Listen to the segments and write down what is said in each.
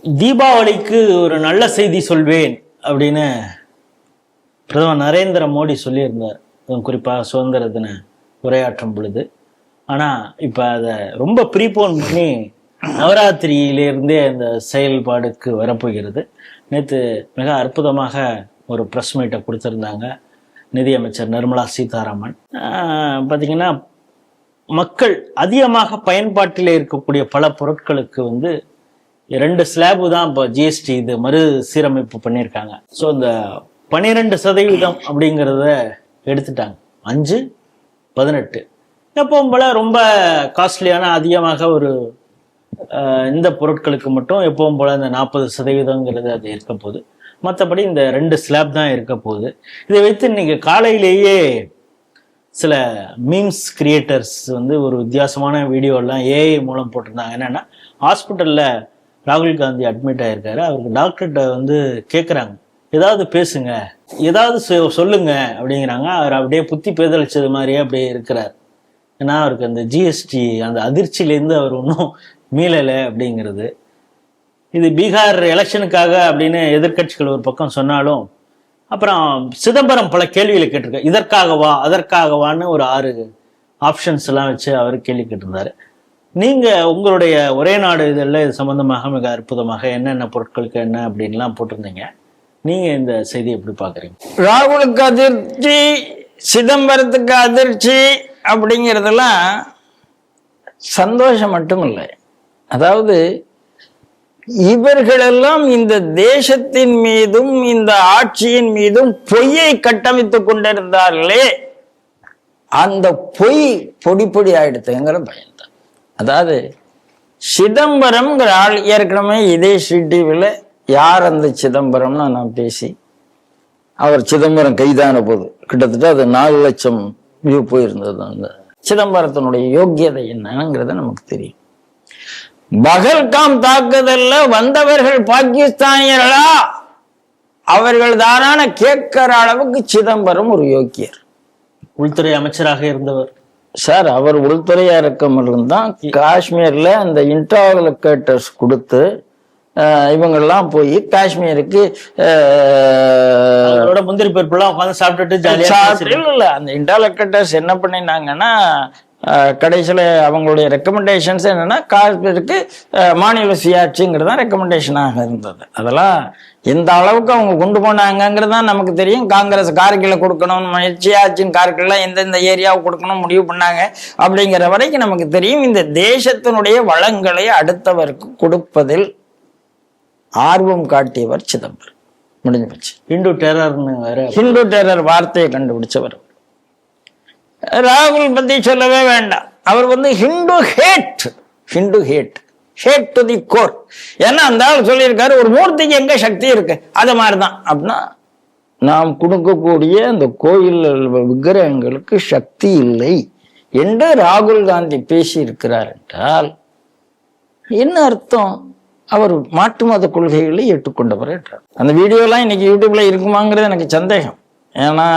தீபாவளிக்கு ஒரு நல்ல செய்தி சொல்வேன் அப்படின்னு பிரதமர் நரேந்திர மோடி சொல்லியிருந்தார், குறிப்பாக சுதந்திர தின உரையாற்றும் பொழுது. ஆனால் இப்போ அதை ரொம்ப ப்ரீபோன் பண்ணி நவராத்திரியிலிருந்தே அந்த செயல்பாடுக்கு வரப்போகிறது. நேற்று மிக அற்புதமாக ஒரு ப்ரெஸ் மீட்டை கொடுத்துருந்தாங்க நிதியமைச்சர் நிர்மலா சீதாராமன். பார்த்திங்கன்னா மக்கள் அதிகமாக பயன்பாட்டில் இருக்கக்கூடிய பல பொருட்களுக்கு 2 ஸ்லாபு தான் இப்போ ஜிஎஸ்டி இது மறு சீரமைப்பு பண்ணியிருக்காங்க. ஸோ இந்த 12% அப்படிங்கிறத எடுத்துட்டாங்க. 5, 18 எப்பவும் போல ரொம்ப காஸ்ட்லியான அதிகமாக ஒரு இந்த பொருட்களுக்கு மட்டும் எப்பவும் போல இந்த 40%ங்கிறது அது இருக்க போகுது. மற்றபடி இந்த 2 ஸ்லாப் தான் இருக்க போகுது. இதை வைத்து இன்னைக்கு காலையிலேயே சில மீம்ஸ் கிரியேட்டர்ஸ் ஒரு வித்தியாசமான வீடியோலாம் ஏஐ மூலம் போட்டிருந்தாங்க. என்னன்னா, ஹாஸ்பிட்டலில் ராகுல் காந்தி அட்மிட் ஆயிருக்காரு. அவருக்கு டாக்டர்கிட்ட கேட்குறாங்க, ஏதாவது பேசுங்க, ஏதாவது சொல்லுங்க அப்படிங்கிறாங்க. அவர் அப்படியே புத்தி பேதளிச்சது மாதிரியே அப்படியே இருக்கிறார். ஏன்னா அவருக்கு அந்த ஜிஎஸ்டி அந்த அதிர்ச்சியிலேருந்து அவர் ஒன்றும் மீளலை அப்படிங்கிறது. இது பீகார் எலெக்ஷனுக்காக அப்படின்னு எதிர்கட்சிகள் ஒரு பக்கம் சொன்னாலும், அப்புறம் சிதம்பரம் பல கேள்விகளை கேட்டிருக்காரு. இதற்காகவா அதற்காகவான்னு ஒரு 6 ஆப்ஷன்ஸ் எல்லாம் வச்சு அவர் கேள்வி கேட்டிருந்தாரு. நீங்க உங்களுடைய ஒரே நாடு இதெல்லாம் இது சம்பந்தமாக மிக அற்புதமாக என்னென்ன பொருட்களுக்கு என்ன அப்படின்லாம் போட்டிருந்தீங்க. நீங்க இந்த செய்தி எப்படி பாக்குறீங்க? ராகுலுக்கு அதிர்ச்சி, சிதம்பரத்துக்கு அதிர்ச்சி அப்படிங்கிறதெல்லாம் சந்தோஷம் மட்டும் இல்லை. அதாவது இவர்களெல்லாம் இந்த தேசத்தின் மீதும் இந்த ஆட்சியின் மீதும் பொய்யை கட்டமைத்துக் கொண்டிருந்தார்களே, அந்த பொய் பொடி பொடி ஆயிடுத்துங்கிற பயன்தான். அதாவது சிதம்பரம்ங்கிற ஆள் ஏற்கனவே இதே டிவியில் யார் அந்த சிதம்பரம்னு நான் பேசி, அவர் சிதம்பரம் கைதான போது கிட்டத்தட்ட அது 4 லட்சம் வியூ போயிருந்தது. அந்த சிதம்பரத்தினுடைய யோக்கியதை என்னங்கிறத நமக்கு தெரியும். பகல்காம் தாக்குதல்ல வந்தவர்கள் பாகிஸ்தானியர்களா, அவர்கள் தாரான கேட்கிற அளவுக்கு சிதம்பரம் ஒரு யோக்கியர். உள்துறை அமைச்சராக இருந்தவர் சார். அவர் உள்துறையா இருக்கமிருந்தான் காஷ்மீர்ல அந்த இன்டர்லோகேட்டர்ஸ் கொடுத்து இவங்கெல்லாம் போய் காஷ்மீருக்கு முந்திரி பருப்புலாம் உட்காந்து சாப்பிட்டுட்டு இல்ல, அந்த இன்டர்லோகேட்டர்ஸ் என்ன பண்ணினாங்கன்னா, கடைசியில் அவங்களுடைய ரெக்கமெண்டேஷன்ஸ் என்னன்னா, காஷ்மீருக்கு மாநில சுயாட்சிங்கிறது தான் ரெக்கமெண்டேஷனாக இருந்தது. அதெல்லாம் எந்த அளவுக்கு அவங்க கொண்டு போனாங்கிறது தான் நமக்கு தெரியும். காங்கிரஸ் கார்கில கொடுக்கணும், சுயாட்சியின் கார்கில எந்தெந்த ஏரியாவுக்கு கொடுக்கணும் முடிவு பண்ணாங்க அப்படிங்கிற வரைக்கும் நமக்கு தெரியும். இந்த தேசத்தினுடைய வளங்களை அடுத்தவருக்கு கொடுப்பதில் ஆர்வம் காட்டியவர் சிதம்பரம். முடிஞ்சு போச்சு. ஹிந்து டெரர் வார்த்தையை கண்டுபிடிச்சவர். ராகுல் பத்தி சொல்லவே வேண்டாம். அவர் Hindu hate to the core. ஏன்னா அந்த ஆள் சொல்லியிருக்காரு, ஒரு மூர்த்திக்கு எங்க சக்தி இருக்கு, அது மாதிரிதான். அப்படின்னா நாம் கொடுக்கக்கூடிய அந்த கோயில் விக்கிரகங்களுக்கு சக்தி இல்லை என்று ராகுல் காந்தி பேசி இருக்கிறார் என்றால் என்ன அர்த்தம்? அவர் மாற்று மத கொள்கைகளை ஏற்றுக்கொண்டவர் என்றார். அந்த வீடியோலாம் இன்னைக்கு யூடியூப்ல இருக்குமாங்கிறது எனக்கு சந்தேகம். ஏன்னா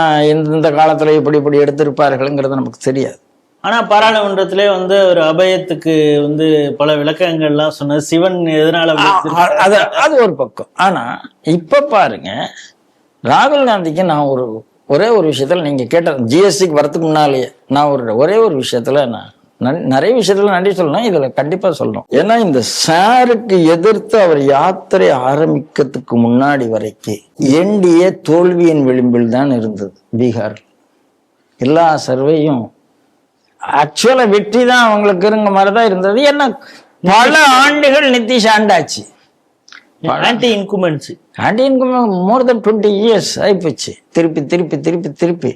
இந்த காலத்துல இப்படி எடுத்திருப்பார்கள்ங்கிறது நமக்கு தெரியாது. ஆனா பாராளுமன்றத்திலே ஒரு அபயத்துக்கு பல விளக்கங்கள்லாம் சொன்ன சிவன் எதனால அது ஒரு பக்கம். ஆனா இப்ப பாருங்க, ராகுல் காந்திக்கு நான் ஒரே ஒரு விஷயத்துல, நீங்க கேட்ட ஜிஎஸ்டிக்கு வரதுக்கு முன்னாலேயே நான் ஒரே ஒரு விஷயத்துல நான் நிறைய விஷயத்துல நன்றி சொல்லணும். இதுல கண்டிப்பா சொல்லணும். ஏன்னா இந்த சாருக்கு எதிர்த்து அவர் யாத்திரை ஆரம்பிக்கிறதுக்கு முன்னாடி வரைக்கும் என்டிஏ தோல்வியின் விளிம்பில் தான் இருந்தது. பீகார் எல்லா சர்வேயும் ஆக்சுவலா வெற்றி தான் அவங்களுக்கு இருங்க மாதிரிதான் இருந்தது. ஏன்னா பல ஆண்டுகள் நிதிஷ் ஆண்டாச்சு. ஆன்டி இன்குமென்ட்ஸ் மோர் தென் 20 years ஆயிப்போச்சு. திருப்பி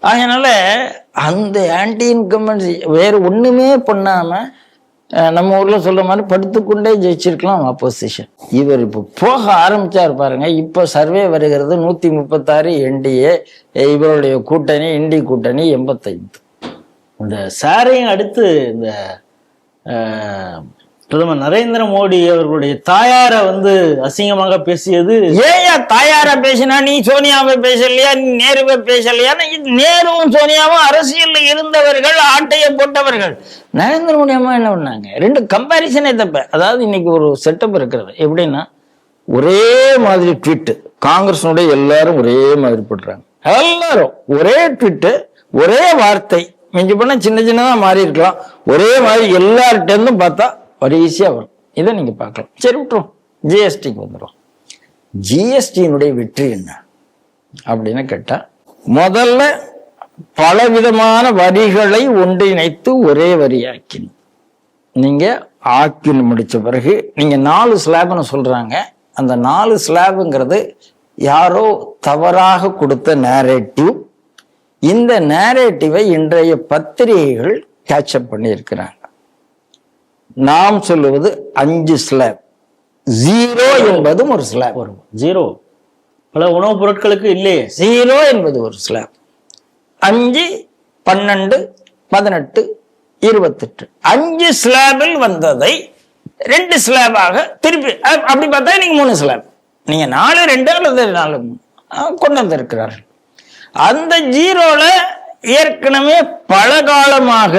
அதனால அந்த ஆன்டி இன்கம்பன்சி வேற ஒண்ணுமே பண்ணாம நம்ம ஊர்ல சொல்ற மாதிரி படுத்துக்கொண்டே ஜெயிச்சிருக்கலாம் ஆப்போசிஷன். இவர் இப்ப போக ஆரம்பிச்சாரு பாருங்க. இப்ப சர்வே வருகிறது 136 என்டிஏ, இவருடைய கூட்டணி இண்டி கூட்டணி 85. இந்த சாரையும் அடுத்து இந்த பிரதமர் நரேந்திர மோடி அவர்களுடைய தாயாரை வந்து அசிங்கமாக பேசியது. ஏன் தாயார பேசினா? நீ சோனியாவை பேசலையா? நீ நேருவை பேசலையா? நேருவும் சோனியாவும் அரசியல்ல இருந்தவர்கள், ஆட்டைய போட்டவர்கள். நரேந்திர மோடி அம்மா என்ன பண்ணாங்க? ரெண்டு கம்பாரிசனே தப்ப. அதாவது இன்னைக்கு ஒரு செட்டப் இருக்கிறது எப்படின்னா, ஒரே மாதிரி ட்வீட் காங்கிரஸுடைய எல்லாரும் ஒரே மாதிரி போடுறாங்க. எல்லாரும் ஒரே ட்வீட், ஒரே வார்த்தை, மிஞ்சி பண்ண சின்ன சின்னதா மாறி இருக்கலாம், ஒரே மாதிரி எல்லார்கிட்ட இருந்தும் பார்த்தா ஒரு ஈஸியா வரும். இதை நீங்க பார்க்கலாம். சரி விட்டுரும், ஜிஎஸ்டிக்கு வந்துடும். ஜிஎஸ்டியினுடைய வெற்றி என்ன அப்படின்னு கேட்டா, முதல்ல பலவிதமான வரிகளை ஒன்றிணைத்து ஒரே வரியாக்கின. நீங்க ஆக்கின்னு முடிச்ச பிறகு நீங்க 4 ஸ்லாப்னு சொல்றாங்க. அந்த 4 ஸ்லாபுங்கிறது யாரோ தவறாக கொடுத்த நேரேட்டிவ். இந்த நேரேட்டிவை இன்றைய பத்திரிகைகள் கேட்சப் பண்ணி இருக்கிறாங்க. நாம் சொல்லுவது 5 ஸ்லாப். 0 என்பதும் ஒரு ஸ்லாப். வரும் 0 பல உணவுப் பொருட்களுக்கு இல்லையே. 0 என்பது ஒரு ஸ்லாப். 5, 12, 18, 28 5 ஸ்லாபில் வந்ததை 2 ஸ்லாபாக திருப்பி அப்படி பார்த்தா நீங்க 3 ஸ்லாப். நீங்க 4, 2 அல்லது 4 கொண்டு வந்திருக்கிறார்கள். அந்த 0ல ஏற்கனவே பல காலமாக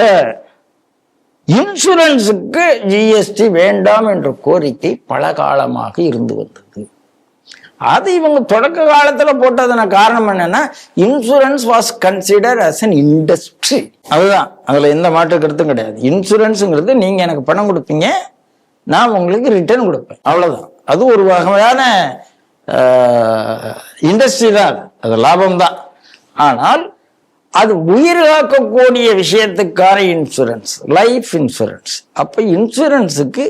இன்சூரன்ஸுக்கு ஜிஎஸ்டி வேண்டாம் என்ற கோரிக்கை பல காலமாக இருந்து வந்தது. அது இவங்க தொடக்க காலத்துல போட்டதுன காரணம் என்னன்னா, insurance was consider as an industry. அதுதான், அதுல எந்த மாற்று கருத்தும் கிடையாது. இன்சூரன்ஸுங்கிறது நீங்க எனக்கு பணம் கொடுப்பீங்க, நான் உங்களுக்கு ரிட்டர்ன் கொடுப்பேன், அவ்வளவுதான். அது ஒரு வகையான இண்டஸ்ட்ரி தான், அது லாபம் தான். ஆனால் அது உயிர் காக்கக்கூடிய விஷயத்துக்கான இன்சூரன்ஸ், லைஃப் இன்சூரன்ஸ். அப்ப இன்சூரன்ஸுக்கு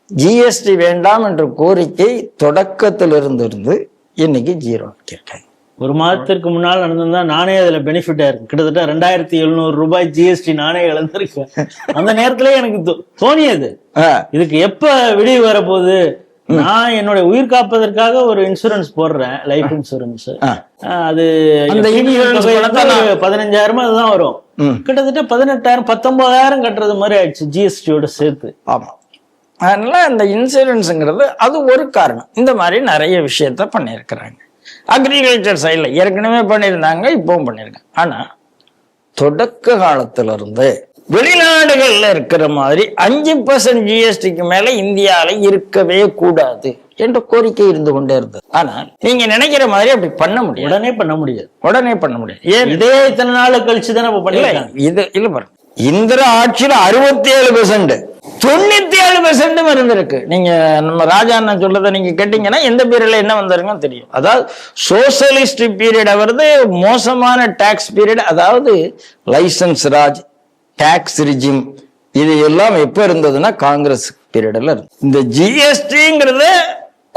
ஜிஎஸ்டி வேண்டாம் என்ற கோரிக்கை தொடக்கத்தில் இருந்து இன்னைக்கு 0 ஆக்கியிருக்காங்க. ஒரு மாதத்திற்கு முன்னால் நடந்திருந்தா நானே அதுல பெனிஃபிட் ஆயிருக்கு. கிட்டத்தட்ட 2700 ரூபாய் ஜிஎஸ்டி நானே இழந்திருக்கேன். அந்த நேரத்திலே எனக்கு தோணியது, இதுக்கு எப்ப விடிவு வரப்போகுது. நான் என்னுடைய உயிர் காப்பதற்காக ஒரு இன்சூரன்ஸ் போடுறேன், லைஃப் இன்சூரன்ஸ். அது 15,000 அதுதான் வரும். கிட்டத்தட்ட 18,000 19,000 கட்டுறது மாதிரி ஆயிடுச்சு ஜிஎஸ்டியோட சேர்த்து. ஆமா, அதனால அந்த இன்சூரன்ஸுங்கிறது அது ஒரு காரணம். இந்த மாதிரி நிறைய விஷயத்த பண்ணியிருக்கிறாங்க. அக்ரிகல்ச்சர் சைட்ல ஏற்கனவே பண்ணியிருந்தாங்க, இப்பவும் பண்ணியிருக்காங்க. ஆனா தொடக்க காலத்துல இருந்து வெளிநாடுகள்ல இருக்கிற மாதிரி 5% ஜிஎஸ்டிக்கு மேல இந்தியால இருக்கவே கூடாது என்ற கோரிக்கை இருந்து கொண்டே இருந்தது. ஆனால் நீங்க நினைக்கிற மாதிரி அப்படி பண்ண முடியாது, உடனே பண்ண முடியாது. ஏன் இதே இத்தனை நாள் கழிச்சு தான் நம்ம பண்ணல. இது இல்ல பாருங்க, இந்திர ஆட்சியில 67%, 97% இருந்திருக்கு. நீங்க நம்ம ராஜா அண்ணன் சொல்றதை நீங்க கேட்டீங்கன்னா எந்த பீரியட்ல என்ன வந்திருக்கும் தெரியும். அதாவது சோசியலிஸ்ட் பீரியட் வருது, மோசமான டாக்ஸ் பீரியட். அதாவது லைசன்ஸ் ராஜ், டாக்ஸ் ரிஜிம், இது எல்லாம் எப்ப இருந்ததுன்னா காங்கிரஸ் பீரியட்ல இருந்து. இந்த ஜிஎஸ்டிங்கிறத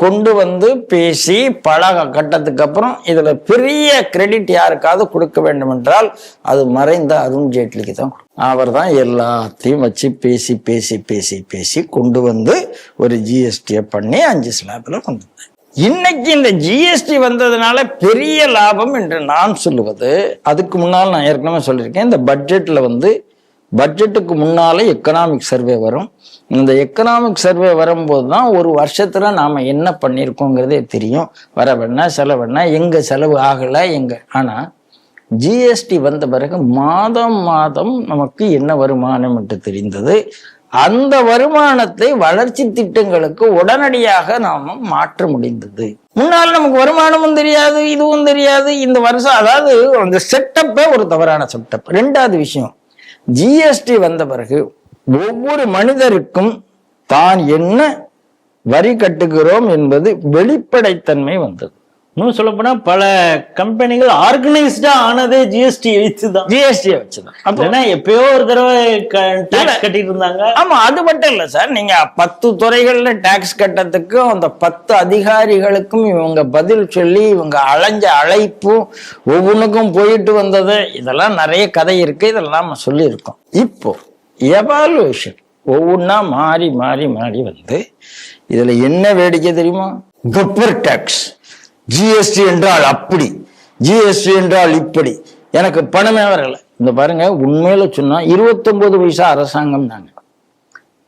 கொண்டு வந்து பேசி பல கட்டத்துக்கு அப்புறம் இதுல பெரிய கிரெடிட் யாருக்காவது கொடுக்க வேண்டும் என்றால் அது மறைந்த அருண் ஜேட்லிக்கு தான். அவர் தான் எல்லாத்தையும் வச்சு பேசி பேசி பேசி பேசி கொண்டு வந்து ஒரு ஜிஎஸ்டியை பண்ணி 5 ஸ்லாப்ல கொண்டு வந்தார். இன்னைக்கு இந்த ஜிஎஸ்டி வந்ததுனால பெரிய லாபம் என்று நான் சொல்லுவது, அதுக்கு முன்னால் நான் ஏற்கனவே சொல்லியிருக்கேன், இந்த பட்ஜெட்ல பட்ஜெட்டுக்கு முன்னாலே எக்கனாமிக் சர்வே வரும். இந்த எக்கனாமிக் சர்வே வரும்போது தான் ஒரு வருஷத்துல நாம என்ன பண்ணியிருக்கோங்கிறதே தெரியும். வரவென்ன செலவென்ன, எங்க செலவு ஆகல எங்க. ஆனா ஜிஎஸ்டி வந்த பிறகு மாதம் மாதம் நமக்கு என்ன வருமானம் என்று தெரிந்தது. அந்த வருமானத்தை வளர்ச்சி திட்டங்களுக்கு உடனடியாக நாம மாற்ற முடிந்தது. முன்னால் நமக்கு வருமானமும் தெரியாது, இதுவும் தெரியாது. இந்த வருஷம் அதாவது அந்த செட்டப்பே ஒரு தவறான செட்டப். 2வது விஷயம், ஜிஎஸ்டி வந்த பிறகு ஒவ்வொரு மனிதருக்கும் தான் என்ன வரி கட்டுகிறோம் என்பது வெளிப்படைத்தன்மை வந்தது. இன்னும் சொல்ல போனா பல கம்பெனிகள் ஆர்கனைஸ்டா ஆனதே ஜிஎஸ்டி வச்சுதான். ஜிஎஸ்டியை வச்சுதான். அப்ப எப்பயோ ஒரு தடவை டாக்ஸ் கட்டிட்டு இருந்தாங்க. ஆமா, அது மட்டும் இல்ல சார், நீங்க 10 துறைகள்ல டாக்ஸ் கட்டத்துக்கும் அந்த 10 அதிகாரிகளுக்கும் இவங்க பதில் சொல்லி இவங்க அலைஞ்ச அழைப்பும் ஒவ்வொன்றுக்கும் போயிட்டு வந்தது, இதெல்லாம் நிறைய கதை இருக்கு. இதெல்லாம் நம்ம சொல்லி இருக்கோம். இப்போ எவாலுவேஷன் ஒவ்வொன்னா மாறி மாறி மாறி வந்து இதுல என்ன வேடிக்கை தெரியுமா? கப்பர் டாக்ஸ், ஜிஎஸ்டி என்றால் அப்படி, ஜிஎஸ்டி என்றால் இப்படி, எனக்கு பணமே வரல. இந்த பாருங்க, உண்மையில சொன்னா 29 பைசா அரசாங்கம் நாங்க,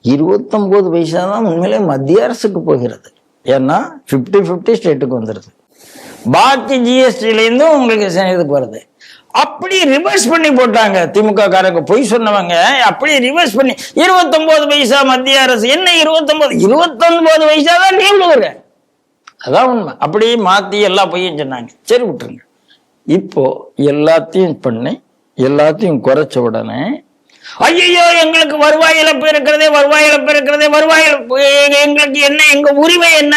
29 பைசா தான் உண்மையிலே மத்திய அரசுக்கு போகிறது. ஏன்னா 50-50 ஸ்டேட்டுக்கு வந்துடுது. பாக்கி ஜிஎஸ்டில உங்களுக்கு இதுக்கு வருது. அப்படி ரிவர்ஸ் பண்ணி போட்டாங்க திமுக காரங்க, பொய் சொன்னவங்க. அப்படி ரிவர்ஸ் பண்ணி 29 பைசா மத்திய அரசு, என்ன 29 பைசா தான் நீ விடுங்க, அதான் உண்மை. அப்படியே மாத்தி எல்லா பொய்யும் சொன்னாங்க. சரி விட்டுருங்க. இப்போ எல்லாத்தையும் பண்ணி எல்லாத்தையும் குறைச்ச உடனே ஐயோ எங்களுக்கு வருவாய் இழப்பு இருக்கிறதே, வருவாய் இழப்பு இருக்கிறதே, வருவாய் இழப்பு, எங்களுக்கு என்ன, எங்க உரிமை என்ன?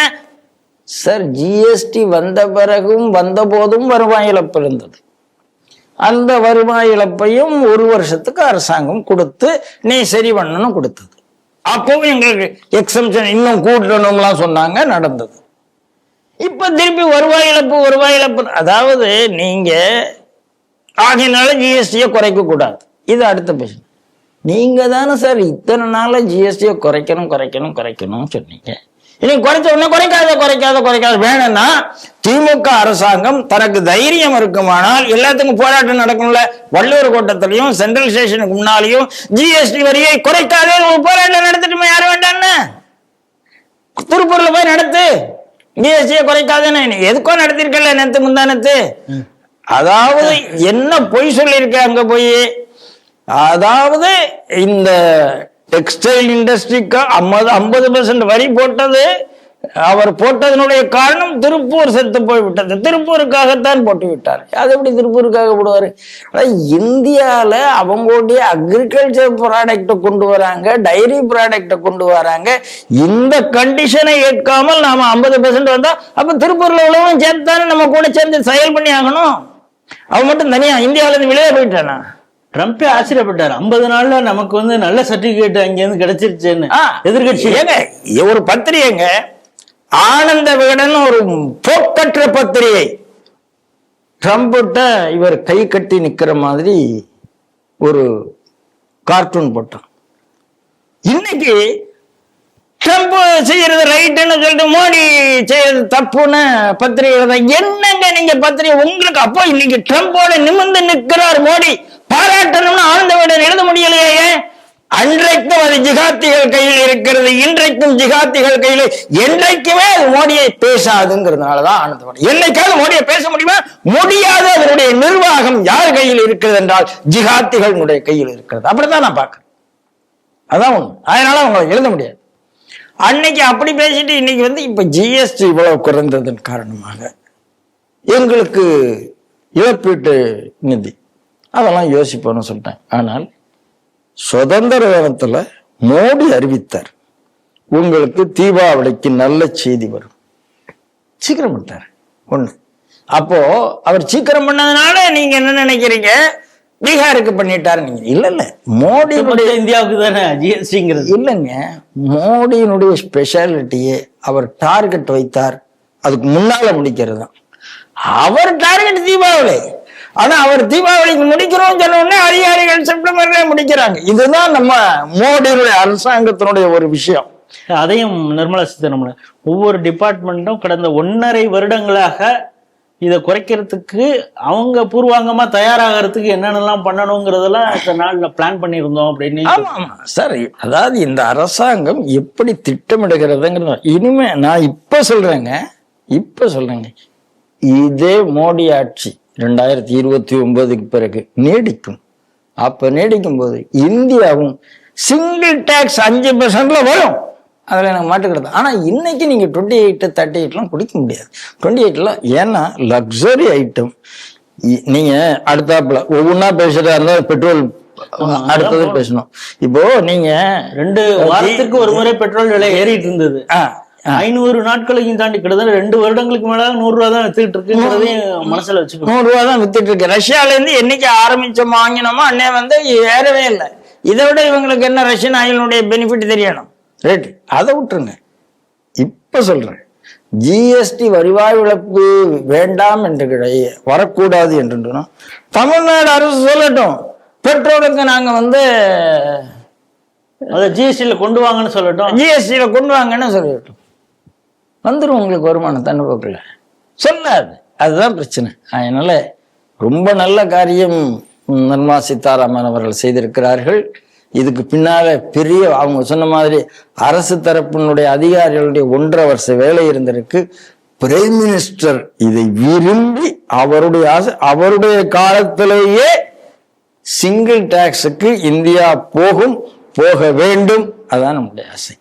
சார், ஜிஎஸ்டி வந்த பிறகும் வந்த போதும் வருவாய் இழப்பு இருந்தது. அந்த வருவாய் இழப்பையும் 1 வருஷத்துக்கு அரசாங்கம் கொடுத்து நீ சரி பண்ணணும் கொடுத்தது. அப்பவும் எங்களுக்கு எக்ஸம்ஷன் இன்னும் கூட்டணும்லாம் சொன்னாங்க, நடந்தது. இப்ப திருப்பி வருவாய் இழப்பு. அதாவது நீங்க ஆகினால ஜிஎஸ்டியை குறைக்க கூடாது, இது அடுத்த பிரச்சனை. நீங்க தானே சார் இத்தனை நாள ஜிஎஸ்டியை குறைக்கணும் சொன்னீங்க. இன்னைக்கு குறைச்ச உடனே குறைக்காத வேணும்னா திமுக அரசாங்கம் தனக்கு தைரியம் இருக்குமானால் எல்லாத்துக்கும் போராட்டம் நடக்கும்ல. வள்ளுவர் கோட்டத்திலையும் சென்ட்ரல் ஸ்டேஷனுக்கு முன்னாலையும் ஜிஎஸ்டி வரியை குறைக்காதே ஒரு போராட்டம் நடத்திட்டுமே, யாரும் வேண்டான்னு. திருப்பூர்ல போய் நடத்து, ஜிஎஸ்டியை குறைக்காதேன்னு. எதுக்கோ நடத்திருக்கல நேத்து முந்தானத்து. அதாவது என்ன பொய் சொல்லியிருக்க அங்க போய். அதாவது இந்த டெக்ஸ்டைல் இண்டஸ்ட்ரிக்கு 50% வரி போட்டது, அவர் போட்டதனுடைய காரணம் திருப்பூர் செத்து போய்விட்டது. திருப்பூருக்காகத்தான் போட்டு விட்டார். அது எப்படி திருப்பூருக்காக போடுவாரு? இந்தியால அவங்களுடைய அக்ரிகல்ச்சர் ப்ராடக்ட கொண்டு வராங்க, டைரி ப்ராடக்ட கொண்டு வராங்க. இந்த கண்டிஷனை ஏற்காமல் நாம 50% வந்தா அப்ப திருப்பூர்ல உள்ளவங்க சேர்த்தானே நம்ம கூட சேர்ந்து செயல் பண்ணி ஆகணும். அவன் மட்டும் தனியா இந்தியாவில இருந்து வெளியே போயிட்டானா? ட்ரம்ப்பே ஆச்சரியப்பட்டார், 50 நாள்ல நமக்கு நல்ல சர்டிபிகேட் அங்கிருந்து கிடைச்சிருச்சுன்னு. எதிர்கட்சி ஒரு பத்திரிகைங்க, ஆனந்த விகடன் ஒரு போக்கற்ற பத்திரிகை, ட்ரம்ப்கிட்ட இவர் கை கட்டி நிக்கிற மாதிரி ஒரு கார்ட்டூன் போட்டான். இன்னைக்கு ட்ரம்ப் செய்யறது ரைட்டுன்னு சொல்லிட்டு மோடி செய்யறது தப்புன்னு பத்திரிகை. என்னங்க நீங்க பத்திரிகை உங்களுக்கு? அப்போ இன்னைக்கு ட்ரம்போட நிமிர்ந்து நிற்கிறார் மோடி, பாராட்டணும்னு ஆனந்த விகடன் எழுத முடியலையே. அன்றைக்கும் அது ஜிகாத்திகள் கையில் இருக்கிறது, இன்றைக்கும் ஜிகாத்திகள் கையில், என்றைக்குமே அது மோடியை பேசாதுங்கிறதுனாலதான் ஆனந்த விகடன். என்னைக்காவது மோடியை பேச முடியுமா? முடியாது. அதனுடைய நிர்வாகம் யார் கையில் இருக்கிறது என்றால் ஜிகாத்திகளுடைய கையில் இருக்கிறது. அப்படித்தான் நான் பார்க்கிறேன். அதான் ஒண்ணு. அதனால அவங்க எழுத முடியாது. அன்னைக்கு அப்படி பேசிட்டு இன்னைக்கு இப்ப ஜிஎஸ்டி இவ்வளவு குறைந்ததன் காரணமாக எங்களுக்கு இழப்பீட்டு நிதி அதெல்லாம் யோசிப்போம்னு சொல்லிட்டேன். ஆனால் சுதந்திர தினத்துல மோடி அறிவித்தார், உங்களுக்கு தீபாவளிக்கு நல்ல செய்தி வரும், சீக்கிரம் பண்ணிட்டார். ஒண்ணு. அப்போ அவர் சீக்கிரம் பண்ணதுனால நீங்க என்ன நினைக்கிறீங்க, பீகாருக்கு பண்ணிட்டாரு நீங்க? இல்ல மோடியினுடைய இந்தியாவுக்கு தானே ஜிஎஸ்டிங்கிறது. இல்லைங்க, மோடியினுடைய ஸ்பெஷாலிட்டியே அவர் டார்கெட் வைத்தார், அதுக்கு முன்னால முடிக்கிறது தான் அவர் டார்கெட். தீபாவளி. ஆனா அவர் தீபாவளிக்கு முடிக்கிறோம் சொன்ன உடனே அதிகாரிகள் செப்டம்பர்ல முடிக்கிறாங்க. இதுதான் நம்ம மோடியினுடைய அரசாங்கத்தினுடைய ஒரு விஷயம். அதையும் நிர்மலா சீதாராமன் ஒவ்வொரு டிபார்ட்மெண்ட்டும் கடந்த 1.5 வருடங்களாக இதை குறைக்கிறதுக்கு அவங்க பூர்வாங்கமா தயாராகிறதுக்கு என்னென்னலாம் பண்ணணுங்கிறதெல்லாம் இந்த நாள்ல பிளான் பண்ணியிருந்தோம் அப்படின்னு. ஆமா சரி, அதாவது இந்த அரசாங்கம் எப்படி திட்டமிடுகிறதுங்கிறது இனிமே நான் இப்ப சொல்றேங்க, இதே மோடி ஆட்சி 2029க்கு பிறகு நீடிக்கும். அப்ப நீடிக்கும் போது இந்தியாவும் சிங்கிள் டாக்ஸ் 5% வரும், அதில் எனக்கு மாட்டுக்கிறது. ஆனால் இன்னைக்கு நீங்கள் 28, 38 குடிக்க முடியாது. 28 ஏன்னா லக்ஸரி ஐட்டம். நீங்கள் அடுத்தாப்புல ஒவ்வொன்றா பேசுறதா இருந்தால் பெட்ரோல் அடுத்தது பேசணும். இப்போ நீங்க 2 வாரத்துக்கு ஒரு முறை பெட்ரோல் விலை ஏறிட்டு இருந்தது. 500 நாட்களையும் தாண்டி கிட்டத்தட்ட 2 வருடங்களுக்கு மேல 100 ரூபா தான் வித்துட்டு இருக்குங்கிறதையும் மனசுல வச்சுக்கணும். 100 ரூபா தான் வித்துட்டு இருக்கு. ரஷ்யால இருந்து என்னைக்கு ஆரம்பிச்சோம் வாங்கினோமோ அன்னே ஏறவே இல்லை. இதை விட இவங்களுக்கு என்ன ரஷ்யன் ஆயிலுடைய பெனிஃபிட் தெரியணும். ரைட், அதை விட்டுருங்க. இப்ப சொல்றேன், ஜிஎஸ்டி வருவாய் இழப்பு வேண்டாம் என்று வரக்கூடாது என்று தமிழ்நாடு அரசு சொல்லட்டும், பெட்ரோலுக்கு நாங்க ஜிஎஸ்டியில கொண்டு வாங்கன்னு சொல்லட்டும், ஜிஎஸ்டியில கொண்டு வாங்கன்னு சொல்லட்டும், வந்துடும் உங்களுக்கு வருமானம் தன்னுபோக்கில். சொல்லாது, அதுதான் பிரச்சனை. அதனால ரொம்ப நல்ல காரியம் நிர்மலா சீதாராமன் அவர்கள் செய்திருக்கிறார்கள். இதுக்கு பின்னால பெரிய அவங்க சொன்ன மாதிரி அரசு தரப்பினுடைய அதிகாரிகளுடைய 1.5 வருஷ வேலை இருந்திருக்கு. பிரைம் மினிஸ்டர் இதை விரும்பி அவருடைய காலத்திலேயே சிங்கிள் டாக்ஸுக்கு இந்தியா போக வேண்டும். அதான் நம்முடைய ஆசை.